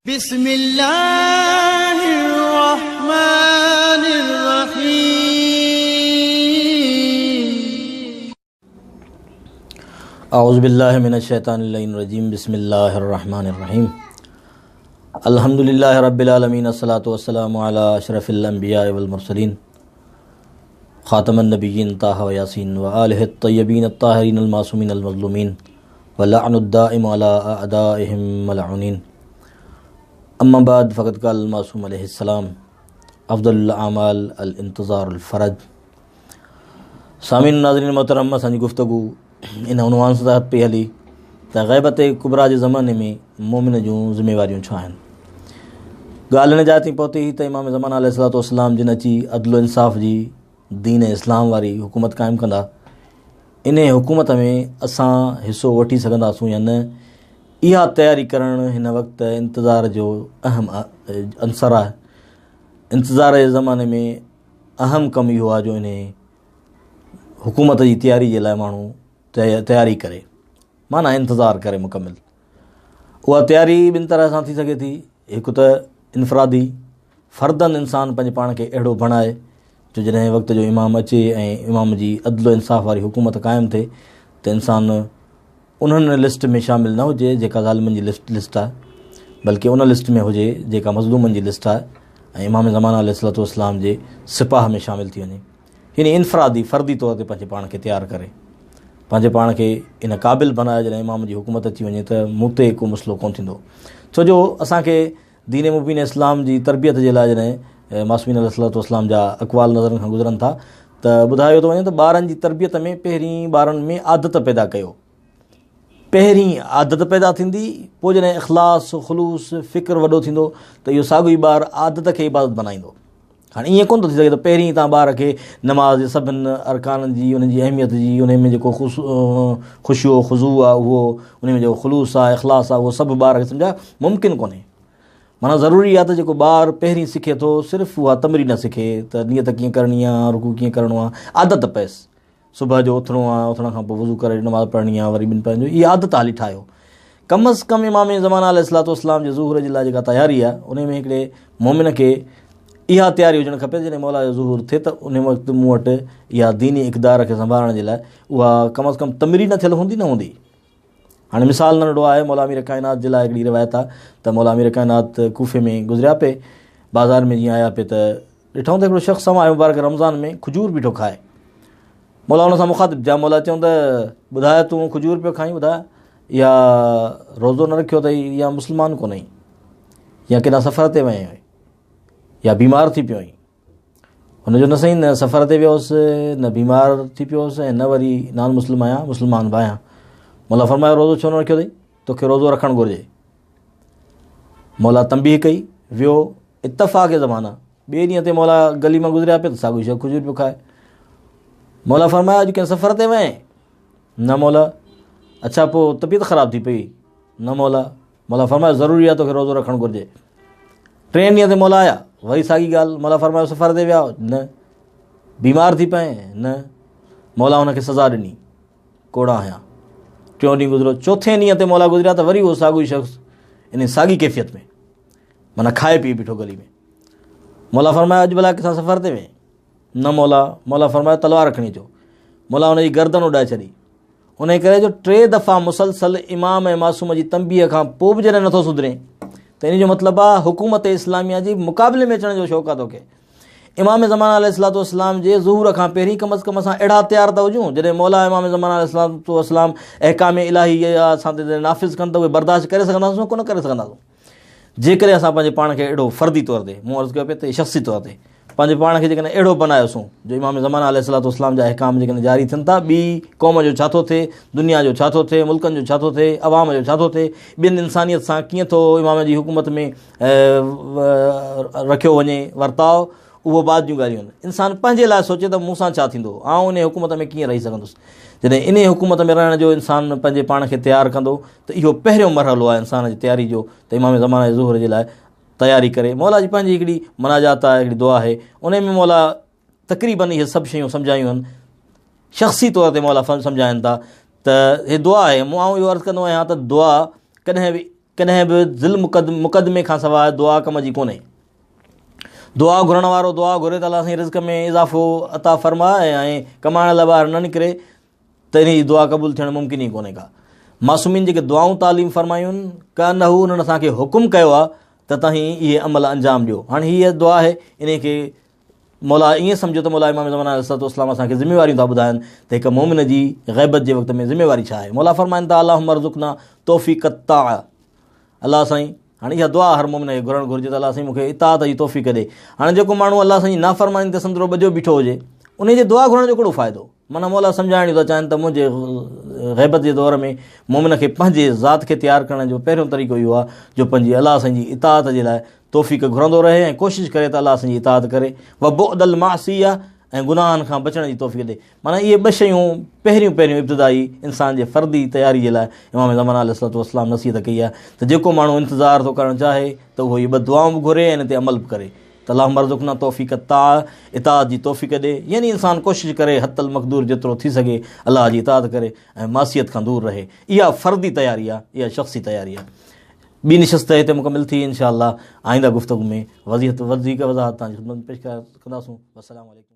बिस्मिल्लाहिर्रहमानिर्रहीम। औज़ुबिल्लाहि मिनश्शैतानिर्रजीम। बिस्मिल्लाहिर्रहमानिर्रहीम। अल्हम्दुलिल्लाहि रब्बिल आलमीन। अस्सलातु वस्सलामु अला अशरफिल अंबिया वल मुरसलीन खातमन नबिय्यीन ताहा व यासीन व आलिहि अत्तय्यबीन अत्ताहिरीन अल मासूमीन अल मज़लूमीन व लअनुद दाइम अला अअदाइहिम मलऊनीन। अम्मा बाद फ़क़द क़ाल मासूम अलैहिस्सलाम अफ़्ज़लुल अमाल अल इंतज़ारुल फ़रज। सामीन नाज़रीन मोहतरम, असांजी गुफ़्तगू इन उनवान सां पई हली त ग़ैबत कुबरा जे ज़माने में मोमिन जूं ज़िम्मेवारियूं छा आहिनि। ॻाल्हि हिन जाइ ताईं पहुती त इमाम ज़मान अलैहिस्सलातु वस्सलाम जिन अची अदल इंसाफ़ जी दीन इस्लाम वारी हुकूमत क़ाइमु कंदा, इन हुकूमत में असां हिसो वठी सघंदासूं या न, इहा तयारी करणु हिन वक़्तु इंतज़ार जो अहम अंसर आहे। इंतज़ार जे ज़माने में अहम कमु इहो आहे जो इन हुकूमत जी तयारी जे लाइ माण्हू तयारी करे, माना इंतज़ारु करे मुकमिल। उहा तयारी ॿिनि तरह सां थी सघे थी। हिकु त इनफ़रादी, फ़र्दन इंसान पंहिंजे पाण खे अहिड़ो बणाए जो जॾहिं वक़्त जो इमाम अचे ऐं इमाम जी अदल इंसाफ़ वारी हुकूमत क़ाइमु थिए त इंसान उन्हनि लिस्ट में शामिल न हुजे जेका ज़ालिमनि जी लिस्ट आहे, बल्कि उन लिस्ट में हुजे जेका मज़लूमनि जी लिस्ट आहे ऐं इमाम ज़मान अलैहिस्सलातु वस्सलाम जे सिपाह में शामिल थी वञे। हिन इनफ़रादी फ़र्दी तौर ते पंहिंजे पाण खे तयारु करे, पंहिंजे पाण खे इन क़ाबिल बनाए जॾहिं इमाम जी हुकूमत अची वञे त मूं ते को मसइलो कोन थींदो। छो जो असांखे दीन मुबीन इस्लाम जी तरबियत जे लाइ जॾहिं मासूमीन अलैहिस्सलातु वस्सलाम जा अक़वाल नज़रनि खां गुज़रनि था त ॿुधायो थो वञे त ॿारनि जी तरबियत में पहिरीं ॿारनि में आदत पैदा कयो। पहिरीं आदत पैदा थींदी, पोइ जॾहिं इख़लास ख़ुलूस फ़िक्र वॾो थींदो त इहो साॻियो ई ॿारु आदत खे इबादत बनाईंदो। हाणे ईअं कोन थो थी सघे त पहिरीं तव्हां ॿार खे नमाज़ जे सभिनि अरकाननि जी, उन जी अहमियत जी, उन में जेको ख़ुशियो ख़ुज़ू आहे उहो, उन में जेको ख़ुलूस आहे इख़लास आहे उहो सभु ॿार खे सम्झा मुमकिन कोन्हे। माना ज़रूरी आहे त जेको ॿारु पहिरीं सिखे थो सिर्फ़ु उहा तमरीन सिखे त नियत कीअं करणी आहे, रुकू कीअं करिणो आहे, आदत पएसि। सुबुह जो उथिणो आहे, उथण खां पोइ वज़ू करे नमाज़ पढ़णी आहे, वरी ॿिनि पंहिंजो इहा आदत हाली ठाहियो। कम अज़ कम इमाम ज़मान अलैहिस्सलातु वस्सलाम जे ज़ुहर जे लाइ जेका तयारी आहे उन में हिकिड़े मोमिन खे इहा तयारी हुजणु खपे जॾहिं मौला जो ज़ुहूर थिए त उन वक़्तु मूं वटि इहा दीनी इक़दार खे संभालण जे लाइ उहा कम अज़ कम तमरीन थियल हूंदी न हूंदी। हाणे मिसाल नंढो आहे, मौला अमीर काइनात जे लाइ हिकिड़ी रिवायत आहे त मौला अमीर काइनात कूफ़े में गुज़रिया पे, बाज़ार में जीअं आया पे त ॾिठूं त हिकिड़ो शख़्स आहे मुबारक रमज़ान में खजूर बीठो खाए। मौला हुन सां मुखातिब थिया। मौला चयूं त ॿुधाए तूं खजूर पियो खाईं, ॿुधाए इहा रोज़ो न रखियो अथई, या मुस्लमान कोन्हे, या केॾा सफ़र ते वई हुई, या बीमार थी पियो हुई। हुनजो न सही, न सफ़र ते वियो हुउसि, न बीमार थी पियो हुउसि, ऐं न वरी नान मुस्लिम आहियां, मुस्लमान बि आहियां। मौला फरमायो रोज़ो छो न रखियो अथई, तोखे रोज़ो रखणु घुरिजे। मौला तंबीह कई, वियो। इतफ़ाक़ ज़माना ॿिए ॾींहं ते मौला गली मां गुज़रिया पियो त साॻियो शख़्स खजूर पियो खाए। मौला फरमायो अॼु कंहिं सफ़र ते वएं? न मौला। अच्छा पोइ तबियत ख़राबु थी पई? न मौला। मौला फरमायो ज़रूरी आहे तोखे रोज़ो रखणु घुरिजे। टे ॾींहं ते मौला आया, वरी साॻी ॻाल्हि। मौला फरमायो सफ़र ते विया? न। बीमार थी पए? न। मौला हुनखे सज़ा ॾिनी, कोड़ा हयां। टियों ॾींहुं गुज़रियो, चोथें ॾींहं ते मौला गुज़रिया त वरी उहो साॻियो ई शख़्स इन साॻी कैफ़ियत में, माना खाए पी बीठो गली में। मौला फरमायो अॼु भला किथां सफ़र ते वएं? न मौला। मौला फरमायो तलवार खणी अचो। मौला हुनजी गर्दन उॾाए छॾी। उन करे जो टे दफ़ा मुसलसल इमाम ऐं मासूम जी तंबीह खां पोइ बि जॾहिं नथो सुधरे त इन जो मतिलबु आहे हुकूमत इस्लामिया जी मुक़ाबले में अचण जो शौक़ु आहे तोखे। इमाम ज़मान अलैहिस्सलातु वस्सलाम जे ज़ुहूर खां पहिरीं कम अज़ कम असां अहिड़ा तयारु था हुजूं जॾहिं मौला इमाम ज़मान अलैहिस्सलातु वस्सलाम अहकाम इलाही असां ते नाफ़िज़ कनि त उहे बर्दाश्त करे सघंदासीं कोन करे सघंदासीं। जेकॾहिं असां पंहिंजे पाण खे अहिड़ो फ़र्दी तौर ते, मूं अर्ज़ु कयो पिए त शख़्सी तौर ते पंहिंजे पाण खे जेकॾहिं अहिड़ो बनायोसीं जो इमाम ज़मान अलैहिस्सलातु वस्सलाम जा अहकाम जेकॾहिं जारी थियनि था, ॿी क़ौम जो छा थो थिए, दुनिया जो छा थो थिए, मुल्कनि जो छा थो थिए, अवाम जो छा थो थिए, ॿियनि इंसानियत सां कीअं थो इमाम जी हुकूमत में रखियो वञे वर्ताव, उहो बाद जूं ॻाल्हियूं आहिनि। इंसानु पंहिंजे लाइ सोचे त मूंसां छा थींदो, आउं इन हुकूमत में कीअं रही सघंदुसि। जॾहिं इन हुकूमत में रहण जो इंसानु पंहिंजे पाण खे तयारु कंदो त इहो पहिरियों मरहलो आहे इंसान जी तयारी जो, त इमाम ज़मान जे ज़ुहर जे लाइ तयारी करे। मौला जी पंहिंजी हिकिड़ी मनाजात आहे, हिकिड़ी दुआ आहे, उन में मौला तक़रीबन इहे सभु शयूं सम्झायूं आहिनि। शख़्सी तौर ते मौला सम्झाइनि था त हे दुआ आहे। मूं इहो अर्ज़ु कंदो आहियां त दुआ कॾहिं बि कॾहिं बि ज़िल मुक़दमे खां सवाइ दुआ कम जी कोन्हे। दुआ घुरण वारो दुआ घुरे त अलाह साईं रिज़्क़ में इज़ाफ़ो अता फ़रमाए ऐं कमाइण लाइ ॿाहिरि न निकिरे त इन जी दुआ क़बूल थियणु मुमकिन ई कोन्हे का। मासूमीन जेके दुआऊं तालीम फ़रमायूं आहिनि का न हू उन्हनि असांखे हुकुम कयो आहे त तव्हां इहे अमल अंजाम ॾियो। हाणे हीअ दुआ आहे, इन खे मौला ईअं सम्झो त मौला इमाम ज़मान अलैहिस्सलाम असांखे ज़िमेवारियूं था ॿुधाइनि त हिकु मोमिन जी ग़ैबत जे वक़्त में ज़िमेवारी छा आहे। मौला फ़रमाइनि था अल्लाहुम्मा अर्ज़ुक़ना तौफ़ीक़ अत्ताअ, अलाह साईं हाणे इहा दुआ हर मोमिन खे घुरणु घुरिजे त अलाह साईं मूंखे इताअत जी तौफ़ीक़ ॾे। हाणे जेको माण्हू अलाह साईं नाफ़रमानी ते संदरो ॿधियो बीठो हुजे उन जी दुआ घुरण जो कहिड़ो फ़ाइदो। माना मौला सम्झाइण था चाहिनि त मुंहिंजे ग़ैबत जे दौर में मोमिन खे पंहिंजे ज़ात खे तयारु करण जो पहिरियों तरीक़ो इहो आहे जो पंहिंजी अलाह साईं जी इताअत जे लाइ तौफ़ीक़ घुरंदो रहे ऐं कोशिशि करे त अलाह साईं जी इताअत करे। व बुअदल मासिया, ऐं गुनाहनि खां बचण जी तौफ़ीक़ ॾे। माना इहे ॿ शयूं पहिरियों इब्तिदाई इंसान जे फ़र्दी तयारी जे लाइ इमाम ज़मान अलैहिस्सलाम नसीहत कई आहे त जेको माण्हू इंतज़ारु थो करणु चाहे त उहो इहे ॿ दुआऊं बि घुरे ऐं इन ते अमल बि करे त अल्लाहुम्मा अर्ज़ुक़ना तौफ़ीक़ अत्ताअ, इताअत जी तौफ़ीक़ ॾे। यानी इंसान कोशिशि करे हतल मक़दूर जेतिरो थी सघे अलाह जी इताअत करे ऐं मासियत खां दूरि रहे। इहा फ़र्दी तयारी आहे, इहा शख़्सी तयारी आहे। ॿी निशस्त हिते मुकमिल थी, इंशाअल्लाह आईंदा गुफ़्तगू में वज़ीहत वधीक वज़ाहत तव्हांजी ख़िदमत में पेश कंदासूं। अस्सलामु अलैकुम।